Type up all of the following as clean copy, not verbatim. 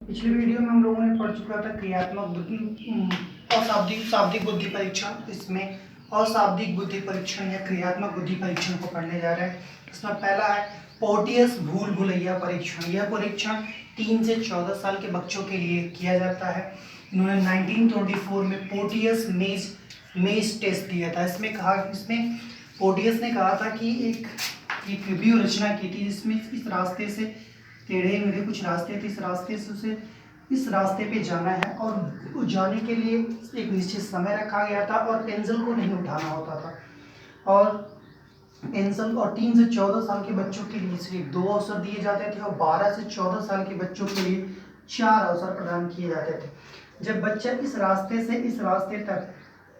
पिछली वीडियो में हम लोगों ने पढ़ चुका था क्रियात्मक बुद्धि और शाब्दिक बुद्धि परीक्षण। इसमें अशाब्दिक बुद्धि परीक्षण या क्रियात्मक बुद्धि परीक्षण को पढ़ने जा रहे हैं। इसमें पहला है पोर्टियस भूल भुलैया परीक्षण। यह परीक्षण 3 से 14 साल के बच्चों के लिए किया जाता है। इन्होंने 1924 में पोर्टियस मेज टेस्ट दिया था। इसमें पोर्टियस ने कहा था कि एक व्यूह रचना की थी, जिसमें इस रास्ते से टेढ़े मेढ़े कुछ रास्ते थे, इस रास्ते से उसे इस रास्ते पे जाना है और जाने के लिए एक निश्चित समय रखा गया था और पेंसिल को नहीं उठाना होता था। और पेंसिल और 3 से 14 साल के बच्चों के लिए सिर्फ 2 अवसर दिए जाते थे और 12 से 14 साल के बच्चों के लिए 4 अवसर प्रदान किए जाते थे। जब बच्चा इस रास्ते से इस रास्ते तक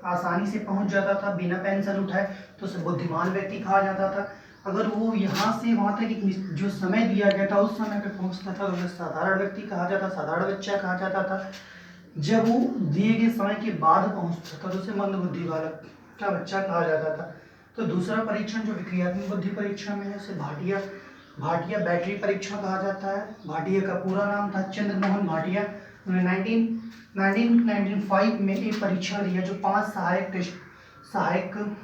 आसानी से पहुंच जाता था बिना पेंसिल उठाए तो उसे बुद्धिमान व्यक्ति कहा जाता था। अगर वो यहाँ से वहाँ तक जो समय दिया गया था उस समय पे पहुँचता था तो उसे साधारण व्यक्ति कहा जाता, साधारण बच्चा कहा जाता था। जब वो दिए गए समय के बाद पहुँचता था तो उसे मंदबुद्धि बालक का बच्चा कहा जाता था। तो दूसरा परीक्षण जो क्रियात्मक बुद्धि परीक्षण में है उसे भाटिया बैटरी परीक्षण कहा जाता है। भाटिया का पूरा नाम था चंद्रमोहन भाटिया। उन्होंने 1995 में एक परीक्षण दिया जो 5 सहायक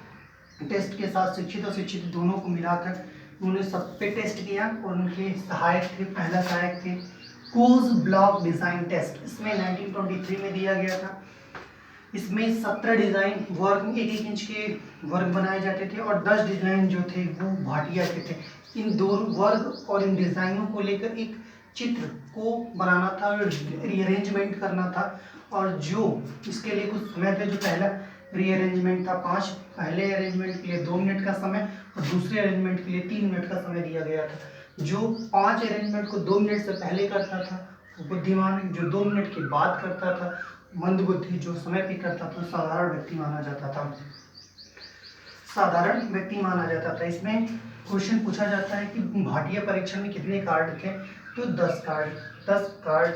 टेस्ट के साथ शिक्षित और शिक्षित दोनों को मिलाकर उन्होंने सब पे टेस्ट किया और उनके सहायक थे। पहला सहायक थे कोज ब्लॉक डिज़ाइन टेस्ट। इसमें 1923 में दिया गया था। इसमें 17 डिज़ाइन वर्ग 1-1 इंच के वर्ग बनाए जाते थे और 10 डिज़ाइन जो थे वो भाटिया के थे। इन दो वर्ग और इन डिज़ाइनों को लेकर एक चित्र को बनाना था और रीअरेंजमेंट करना था। और जो इसके लिए कुछ समय थे। जो पहला रीअरेंजमेंट था पहले अरेंजमेंट के लिए 2 मिनट का समय और दूसरे अरेंजमेंट के लिए 3 मिनट का समय दिया गया था। जो 5 अरेंजमेंट को 2 मिनट से पहले करता था वो बुद्धिमान, जो 2 मिनट के बाद करता था मंदबुद्धि, जो समय पे करता था साधारण व्यक्ति माना जाता था। इसमें क्वेश्चन पूछा जाता है कि भाटिया परीक्षण में कितने कार्ड थे, तो 10 कार्ड।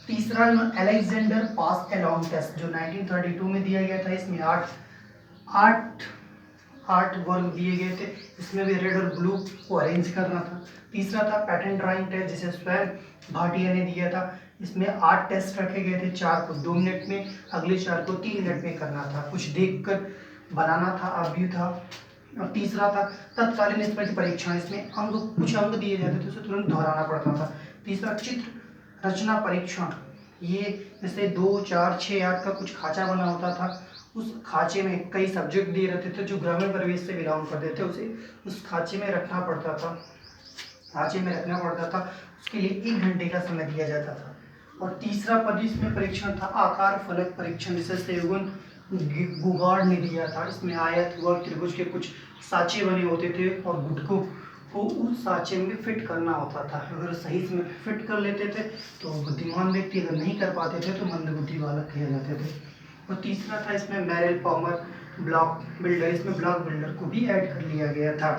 तीसरा अलेक्जेंडर पास अलोंग टेस्ट जो 1932 में दिया गया था। इसमें 8 वर्ग दिए गए थे। इसमें भी रेड और ब्लू को अरेंज करना था। तीसरा था पैटर्न ड्राइंग टेस्ट जिसे स्वयं भाटिया ने दिया था। इसमें 8 टेस्ट रखे गए थे, 4 को 2 मिनट में, अगले 4 को 3 मिनट में करना था। कुछ देखकर बनाना था, अवयव था। और तीसरा था तत्कालीन स्मृति परीक्षण। इसमें कुछ अंक दिए जाते थे, उसे तुरंत दोहराना पड़ता था। तीसरा चित्र रचना परीक्षण। ये जैसे 2, 4, 6, 8 का कुछ खांचा बना होता था। उस खांचे में कई सब्जेक्ट दिए रहते थे जो ग्रामीण परिवेश से बिलोंग करते थे, उसे उस खांचे में रखना पड़ता था। उसके लिए 1 घंटे का समय दिया जाता था। और तीसरा इसमें परीक्षण था आकार फलक परीक्षण, जिसे सेवगन गुगार्ड ने दिया था। इसमें आयत व त्रिभुज के कुछ साँचे बने होते थे और गुटकों को उस साँचे में फिट करना होता था। अगर सही समय फिट कर लेते थे तो बुद्धिमान व्यक्ति, अगर नहीं कर पाते थे तो मंदबुद्धि बालक कहे जाते थे। और तीसरा था इसमें मैरेल पॉमर ब्लॉक बिल्डर। इसमें ब्लॉक बिल्डर को भी ऐड कर लिया गया था।